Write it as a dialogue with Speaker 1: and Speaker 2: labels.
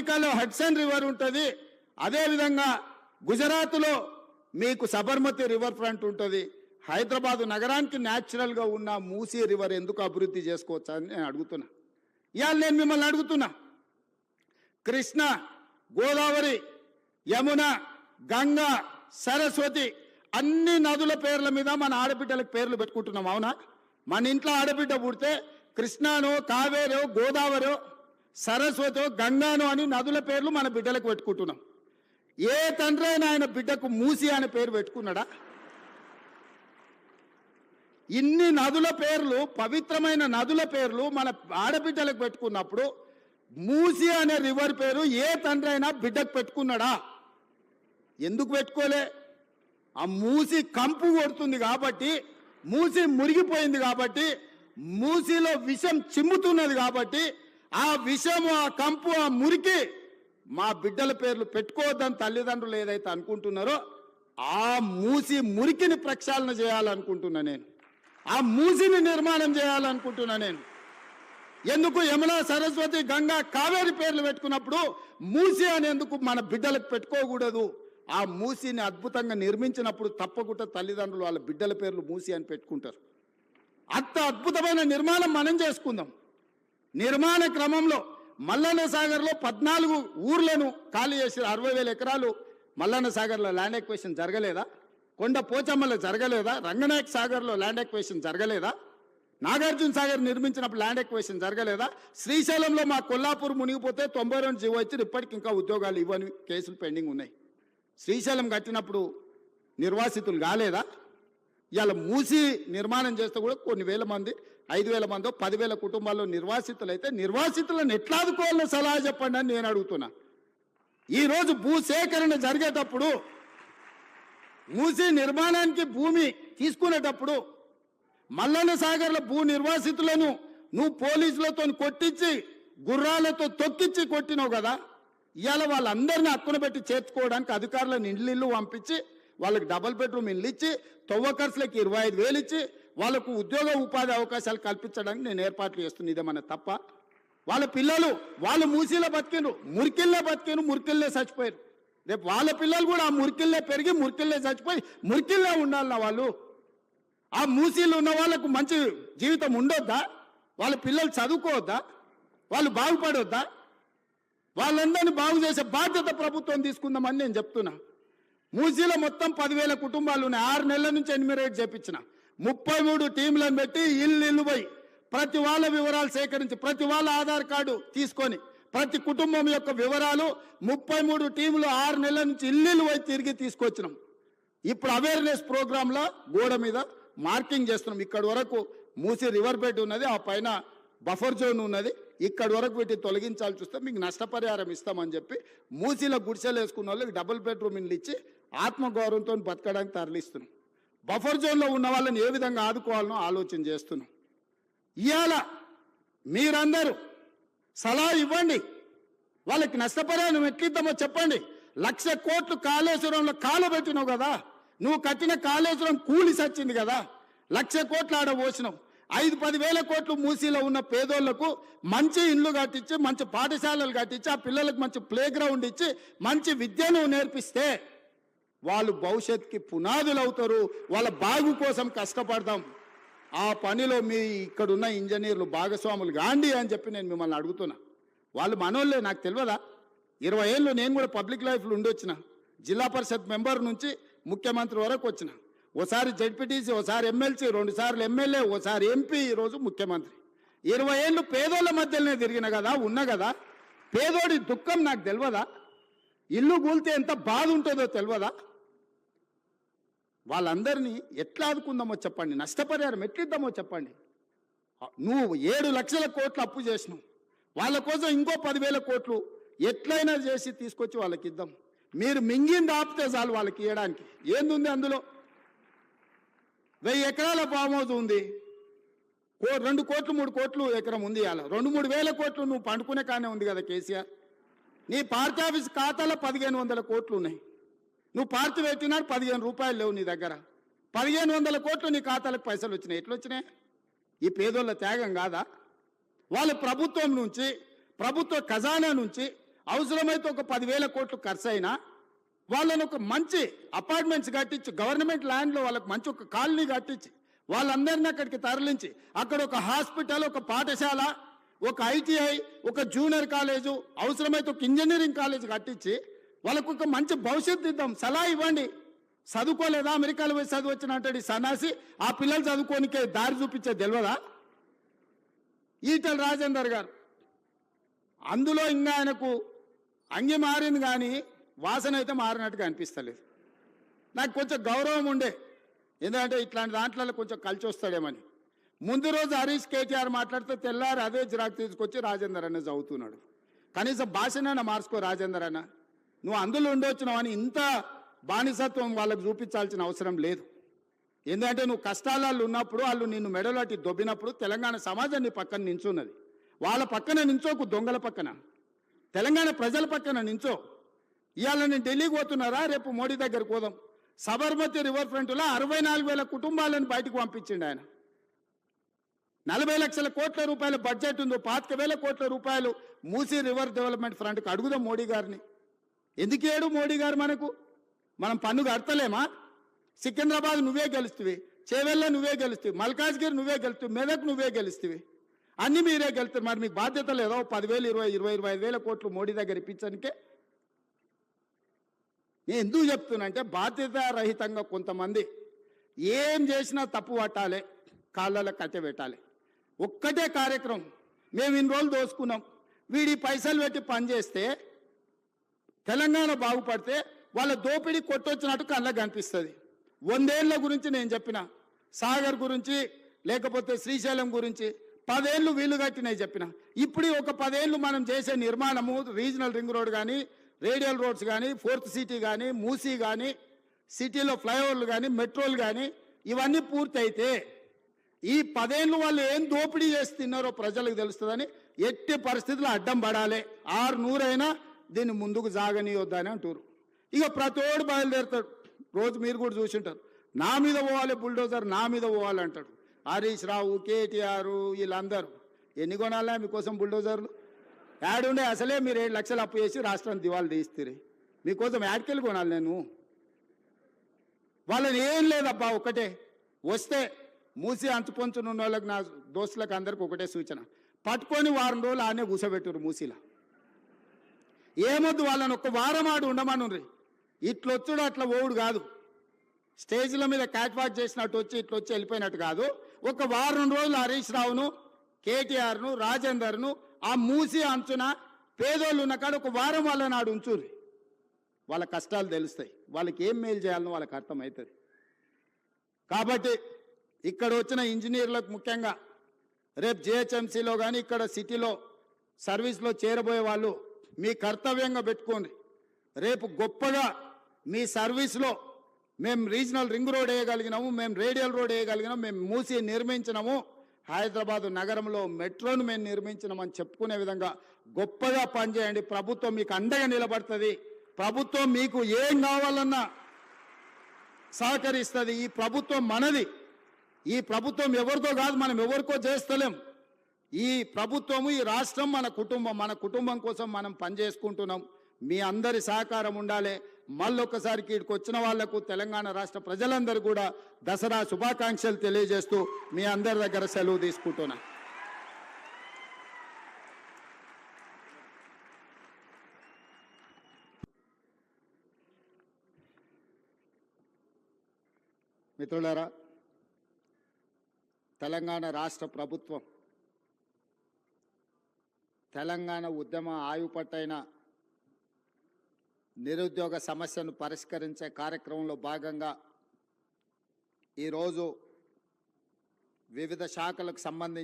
Speaker 1: అమెరికాలో Hudson river ఉంటుంది, అదేవిధంగా గుజరాత్లో మీకు సబర్మతి రివర్ ఫ్రంట్ ఉంటుంది. హైదరాబాదు నగరానికి న్యాచురల్గా ఉన్న మూసీ రివర్ ఎందుకు అభివృద్ధి చేసుకోవచ్చా అని నేను అడుగుతున్నా. ఇవాళ నేను మిమ్మల్ని అడుగుతున్నా, కృష్ణ, గోదావరి, యమున, గంగా, సరస్వతి అన్ని నదుల పేర్ల మీద మన ఆడబిడ్డలకు పేర్లు పెట్టుకుంటున్నాం. అవునా? మన ఇంట్లో ఆడబిడ్డ పుడితే కృష్ణానో, కావేరో, గోదావరో, సరస్వతో, గంగానో అని నదుల పేర్లు మన బిడ్డలకు పెట్టుకుంటున్నాం. ఏ తండ్రి అయినా ఆయన బిడ్డకు మూసి అనే పేరు పెట్టుకున్నాడా? ఇన్ని నదుల పేర్లు, పవిత్రమైన నదుల పేర్లు మన ఆడబిడ్డలకు పెట్టుకున్నప్పుడు మూసి అనే రివర్ పేరు ఏ తండ్రి అయినా బిడ్డకు పెట్టుకున్నాడా? ఎందుకు పెట్టుకోలే? ఆ మూసి కంపు కొడుతుంది కాబట్టి, మూసి మురిగిపోయింది కాబట్టి, మూసిలో విషం చిమ్ముతున్నది కాబట్టి, ఆ విషము, ఆ కంపు, ఆ మురికి మా బిడ్డల పేర్లు పెట్టుకోవద్దని తల్లిదండ్రులు ఏదైతే అనుకుంటున్నారో ఆ మూసి మురికిని ప్రక్షాళన చేయాలనుకుంటున్నా నేను. ఆ మూసిని నిర్మాణం చేయాలనుకుంటున్నా నేను. ఎందుకు యమున, సరస్వతి, గంగా, కావేరి పేర్లు పెట్టుకున్నప్పుడు మూసి అనేందుకు మన బిడ్డలకు పెట్టుకోకూడదు? ఆ మూసిని అద్భుతంగా నిర్మించినప్పుడు తప్పకుండా తల్లిదండ్రులు వాళ్ళ బిడ్డల పేర్లు మూసి అని పెట్టుకుంటారు. అంత అద్భుతమైన నిర్మాణం మనం చేసుకుందాం. నిర్మాణ క్రమంలో మల్లన్న సాగర్లో 14 ఊర్లను ఖాళీ చేసి 60,000 ఎకరాలు మల్లన్న సాగర్లో ల్యాండ్ ఎక్వేషన్ జరగలేదా? కొండ పోచమ్మలో జరగలేదా? రంగనాయక్ సాగర్లో ల్యాండ్ ఎక్వేషన్ జరగలేదా? నాగార్జున సాగర్ నిర్మించినప్పుడు ల్యాండ్ ఎక్వేషన్ జరగలేదా? శ్రీశైలంలో మా కొల్లాపూర్ మునిగిపోతే 92 జీవో ఇచ్చి ఇప్పటికి ఇంకా ఉద్యోగాలు ఇవ్వని కేసులు పెండింగ్ ఉన్నాయి. శ్రీశైలం కట్టినప్పుడు నిర్వాసితులు కాలేదా? ఇవాళ మూసి నిర్మాణం చేస్తే కూడా కొన్ని వేల మంది, 5,000 మందో 10,000 కుటుంబాల్లో నిర్వాసితులు అయితే నిర్వాసితులను ఎట్లా ఆదుకోవాలో సలహా చెప్పండి అని నేను అడుగుతున్నా. ఈరోజు భూసేకరణ జరిగేటప్పుడు, మూసి నిర్మాణానికి భూమి తీసుకునేటప్పుడు మల్లన్న సాగర్ల భూ నిర్వాసితులను నువ్వు పోలీసులతో కొట్టించి, గుర్రాలతో తొక్కిచ్చి కొట్టినావు కదా. ఇవాళ వాళ్ళందరినీ హక్కున పెట్టి చేర్చుకోవడానికి అధికారులను ఇళ్ళు పంపించి వాళ్ళకి డబుల్ బెడ్రూమ్ ఇల్లు ఇచ్చి, తవ్వకర్సులకు 25,000 ఇచ్చి వాళ్ళకు ఉద్యోగ ఉపాధి అవకాశాలు కల్పించడానికి నేను ఏర్పాట్లు చేస్తున్నా. ఇదేమన్నా తప్ప? వాళ్ళ పిల్లలు వాళ్ళు మూసీలో బతికిండ్రు, మురికిల్లే బతికిండ్రు, మురికిల్లే చచ్చిపోయారు. రేపు వాళ్ళ పిల్లలు కూడా ఆ మురికిల్లే పెరిగి, మురికిల్లే చచ్చిపోయి, మురికిల్లే ఉండాలన్న వాళ్ళు. ఆ మూసీలు ఉన్న వాళ్ళకు మంచి జీవితం ఉండొద్దా? వాళ్ళ పిల్లలు చదువుకోవద్దా? వాళ్ళు బాగుపడొద్దా? వాళ్ళందరినీ బాగు చేసే బాధ్యత ప్రభుత్వం తీసుకుందామని నేను చెప్తున్నా. మూసీలో మొత్తం 10,000 కుటుంబాలు ఉన్నాయి. 6 నెలల నుంచి ఎన్యూమరేట్ చేపించిన 33 టీంలను పెట్టి ఇల్లు పోయి ప్రతి వాళ్ళ వివరాలు సేకరించి, ప్రతి వాళ్ళ ఆధార్ కార్డు తీసుకొని, ప్రతి కుటుంబం యొక్క వివరాలు 33 టీంలు 6 నెలల నుంచి ఇల్లు పోయి తిరిగి తీసుకొచ్చినాం. ఇప్పుడు అవేర్నెస్ ప్రోగ్రాంలో గోడ మీద మార్కింగ్ చేస్తున్నాం. ఇక్కడ వరకు మూసీ రివర్ బెడ్ ఉన్నది, ఆ పైన బఫర్ జోన్ ఉన్నది, ఇక్కడి వరకు వీటిని తొలగించాల్సి వస్తే మీకు నష్టపరిహారం ఇస్తామని చెప్పి మూసీలో గుడిసెలు వేసుకున్న వాళ్ళకి డబుల్ బెడ్రూమ్ ఇల్లు ఇచ్చి ఆత్మగౌరవంతో బతకడానికి తరలిస్తున్నాం. బఫర్ జోన్లో ఉన్న వాళ్ళని ఏ విధంగా ఆదుకోవాలనో ఆలోచన చేస్తున్నాం. ఇవాళ మీరందరూ సలహా ఇవ్వండి, వాళ్ళకి నష్టపరిహారం ఎట్లిద్దామో చెప్పండి. 1,00,000 కోట్లు కాళేశ్వరంలో కాలబెట్టినావు కదా, నువ్వు కట్టిన కాళేశ్వరం కూలి సచ్చింది కదా, 1,00,000 కోట్లు ఆడ పోసినావు. 5-10 వేల కోట్లు మూసీలో ఉన్న పేదోళ్లకు మంచి ఇండ్లు కట్టించి, మంచి పాఠశాలలు కట్టించి, ఆ పిల్లలకు మంచి ప్లే గ్రౌండ్ ఇచ్చి, మంచి విద్యను నేర్పిస్తే వాళ్ళు భవిష్యత్తుకి పునాదులు అవుతారు. వాళ్ళ బాగు కోసం కష్టపడతాం. ఆ పనిలో మీ ఇక్కడున్న ఇంజనీర్లు భాగస్వాములు గాండి అని చెప్పి నేను మిమ్మల్ని అడుగుతున్నా. వాళ్ళు మనోళ్ళే, నాకు తెలియదా? 20 ఏళ్ళు నేను కూడా పబ్లిక్ లైఫ్లో ఉండొచ్చిన. జిల్లా పరిషత్ మెంబర్ నుంచి ముఖ్యమంత్రి వరకు వచ్చిన. ఓసారి జడ్పీటీసీ, ఓసారి ఎమ్మెల్సీ, 2 సార్లు ఎమ్మెల్యే, ఓసారి ఎంపీ, ఈరోజు ముఖ్యమంత్రి. 20 ఏళ్ళు పేదోళ్ళ మధ్యలోనే తిరిగిన కదా, ఉన్నా కదా. పేదోడి దుఃఖం నాకు తెలియదా? ఇల్లు కూలితే ఎంత బాధ ఉంటుందో తెలియదా? వాళ్ళందరినీ ఎట్లా ఆదుకుందామో చెప్పండి, నష్టపరిహారం ఎట్లిద్దామో చెప్పండి. నువ్వు 7 లక్షల కోట్లు అప్పు చేసినావు, వాళ్ళ కోసం ఇంకో 10,000 కోట్లు ఎట్లయినా చేసి తీసుకొచ్చి వాళ్ళకి ఇద్దాం. మీరు మింగింది ఆపితే చాలు వాళ్ళకి ఇవ్వడానికి. ఏందుంది అందులో? 1000 ఎకరాల ఫామ్ హౌస్ ఉంది, 2 కోట్లు 3 కోట్లు ఎకరం ఉంది. అలా 2-3 వేల కోట్లు నువ్వు పండుకునే కానే ఉంది కదా కేసీఆర్. నీ పార్టీ ఆఫీస్ ఖాతాలో 1,500 కోట్లు ఉన్నాయి. నువ్వు పార్టీ పెట్టినా 15 రూపాయలు లేవు నీ దగ్గర. 1,500 కోట్లు నీ ఖాతాలకు పైసలు వచ్చినాయి. ఎట్లా వచ్చినాయి? ఈ పేదోళ్ళ త్యాగం కాదా? వాళ్ళు ప్రభుత్వం నుంచి, ప్రభుత్వ ఖజానా నుంచి అవసరమైతే ఒక 10,000 కోట్లు ఖర్చు అయినా వాళ్ళని ఒక మంచి అపార్ట్మెంట్స్ కట్టించి గవర్నమెంట్ ల్యాండ్లో వాళ్ళకి మంచి ఒక కాలనీ కట్టించి వాళ్ళందరినీ అక్కడికి తరలించి అక్కడ ఒక హాస్పిటల్, ఒక పాఠశాల, ఒక ఐటీఐ, ఒక జూనియర్ కాలేజు, అవసరమైతే ఒక ఇంజనీరింగ్ కాలేజ్ కట్టించి వాళ్ళకు ఒక మంచి భవిష్యత్తు ఇద్దాం. సలహా ఇవ్వండి. చదువుకోలేదా, అమెరికాలో పోయి చదువు వచ్చిన అంటాడు సన్నాసి. ఆ పిల్లలు చదువుకోనికే దారి చూపించే తెలియదా? ఈటల రాజేందర్ గారు అందులో ఇంకా ఆయనకు అంగి మారింది కానీ వాసన అయితే మారినట్టుగా అనిపిస్తలేదు. నాకు కొంచెం గౌరవం ఉండే, ఎందుకంటే ఇట్లాంటి దాంట్లో కొంచెం కలిసి వస్తాడేమని. ముందు రోజు హరీష్ కేటీఆర్ మాట్లాడితే తెల్లారి అదే జిరాక్ తీసుకొచ్చి రాజేందర్ అన్న చదువుతున్నాడు. కనీసం భాషనైనా మార్చుకో రాజేందర్ అన్న. నువ్వు అందులో ఉండొచ్చినావు అని ఇంత బానిసత్వం వాళ్ళకు చూపించాల్సిన అవసరం లేదు. ఎందుకంటే నువ్వు కష్టాలలో ఉన్నప్పుడు వాళ్ళు నిన్ను మెడలోటి దొబ్బినప్పుడు తెలంగాణ సమాజం నీ పక్కన నించున్నది. వాళ్ళ పక్కన నించోకు, దొంగల పక్కన, తెలంగాణ ప్రజల పక్కన నించో. ఇవాళ నేను ఢిల్లీకి పోతున్నారా, రేపు మోడీ దగ్గరకు పోదాం. సబర్మతి రివర్ ఫ్రంట్లో 64,000 కుటుంబాలను బయటకు పంపించిండు ఆయన. 40 లక్షల కోట్ల రూపాయల బడ్జెట్ ఉందో, 25,000 కోట్ల రూపాయలు మూసీ రివర్ డెవలప్మెంట్ ఫ్రంట్కి అడుగుదాం మోడీ గారిని. ఎందుకేడు మోడీ గారు మనకు? మనం పన్ను కడతలేమా? సికింద్రాబాద్ నువ్వే గెలుస్తువి, చేవెళ్ళ నువ్వే గెలుస్తువి, మల్కాజ్గిరి నువ్వే గెలుస్తువి, మెదక్ నువ్వే గెలుస్తువి, అన్నీ మీరే గెలుస్తారు. మరి మీకు బాధ్యత లేదో 10,000, 20,000, 25,000 కోట్లు మోడీ దగ్గర ఇప్పించడానికే? నేను ఎందుకు చెప్తున్నా బాధ్యత రహితంగా కొంతమంది ఏం చేసినా తప్పు పట్టాలి, కాళ్ళలో కట్టె పెట్టాలి. ఒక్కటే కార్యక్రమం, మేము ఇన్ని రోజులు దోసుకున్నాం, వీడి పైసలు పెట్టి పనిచేస్తే తెలంగాణ బాగుపడితే వాళ్ళ దోపిడీ కొట్టొచ్చినట్టు కళ్ళకు కనిపిస్తుంది. 100 ఏళ్ల గురించి నేను చెప్పిన, సాగర్ గురించి లేకపోతే శ్రీశైలం గురించి 10 ఏళ్ళు వీలు కట్టినవి చెప్పిన. ఇప్పుడు ఒక 10 ఏళ్ళు మనం చేసే నిర్మాణము, రీజనల్ రింగ్ రోడ్ కానీ, రేడియల్ రోడ్స్ కానీ, 4th సిటీ కానీ, మూసీ కానీ, సిటీలో ఫ్లైఓవర్లు కానీ, మెట్రోలు కానీ, ఇవన్నీ పూర్తయితే ఈ 10 ఏళ్ళు వాళ్ళు ఏం దోపిడీ చేసి తిన్నారో ప్రజలకు తెలుస్తుందని ఎట్టి పరిస్థితుల్లో అడ్డం పడాలి. 600 అయినా దీన్ని ముందుకు సాగనీయొద్దని అంటారు. ఇక ప్రతోడు బయలుదేరుతాడు. రోజు మీరు కూడా చూసింటారు, నా మీద పోవాలి బుల్డోజర్, నా మీద పోవాలి అంటాడు. హరీష్ రావు, కేటీఆర్, వీళ్ళందరూ ఎన్ని కొనాలా మీకోసం బుల్డోజర్లు? యాడుండే అసలే మీరు 7 లక్షలు అప్పు చేసి రాష్ట్రాన్ని దివాళి తీస్తారు. మీకోసం యాడ్కెళ్ళి కొనాలి నేను? వాళ్ళని ఏం లేదబ్బా, ఒకటే వస్తే మూసి అంచుపొంచునున్న వాళ్ళకి, నా దోస్తులకు అందరికి ఒకటే సూచన, పట్టుకొని వారం రోజులు ఆనే కూసబెట్టురు మూసీలా. ఏమొద్దు, వాళ్ళని ఒక్క వారం ఆడు ఉండమనుండ్రి. ఇట్లొచ్చుడు అట్లా ఓవుడు కాదు, స్టేజ్ల మీద క్యాట్ వాక్ చేసినట్టు వచ్చి ఇట్లొచ్చి వెళ్ళిపోయినట్టు కాదు. ఒక వారం రోజులు హరీష్ రావును, కేటీఆర్ను, రాజేందర్ను ఆ మూసి అంచున పేదోళ్ళు ఉన్న కాడ ఒక వారం వాళ్ళని ఆడు ఉంచుర్రి. వాళ్ళ కష్టాలు తెలుస్తాయి, వాళ్ళకి ఏం మేలు చేయాలనో వాళ్ళకి అర్థమవుతుంది. కాబట్టి ఇక్కడ వచ్చిన ఇంజనీర్లకు ముఖ్యంగా రేపు జిహెచ్ఎంసీలో కానీ ఇక్కడ సిటీలో సర్వీస్లో చేరబోయే వాళ్ళు మీ కర్తవ్యంగా పెట్టుకోండి. రేపు గొప్పగా మీ సర్వీస్లో మేము రీజనల్ రింగ్ రోడ్ వేయగలిగినాము, మేము రేడియల్ రోడ్ వేయగలిగినాము, మేము మూసి నిర్మించినాము, హైదరాబాద్ నగరంలో మెట్రోను మేము నిర్మించినామని చెప్పుకునే విధంగా గొప్పగా పనిచేయండి. ప్రభుత్వం మీకు అండగా నిలబడుతుంది. ప్రభుత్వం మీకు ఏం కావాలన్నా సహకరిస్తుంది. ఈ ప్రభుత్వం మనది. ఈ ప్రభుత్వం ఎవరితో కాదు, మనం ఎవరికో చేస్తలేం. ఈ ప్రభుత్వము, ఈ రాష్ట్రం మన కుటుంబం. మన కుటుంబం కోసం మనం పనిచేసుకుంటున్నాం. మీ అందరి సహకారం ఉండాలి. మళ్ళొక్కసారి ఇక్కడికి వచ్చిన వాళ్లకు తెలంగాణ రాష్ట్ర ప్రజలందరూ కూడా దసరా శుభాకాంక్షలు తెలియజేస్తూ మీ అందరి దగ్గర సెలవు తీసుకుంటున్నా. మిత్రులారా, తెలంగాణ రాష్ట్ర ప్రభుత్వం తెలంగాణ ఉద్యమ ఆయుపట్టైన నిరుద్యోగ సమస్యను పరిష్కరించే కార్యక్రమంలో భాగంగా ఈరోజు వివిధ శాఖలకు సంబంధించి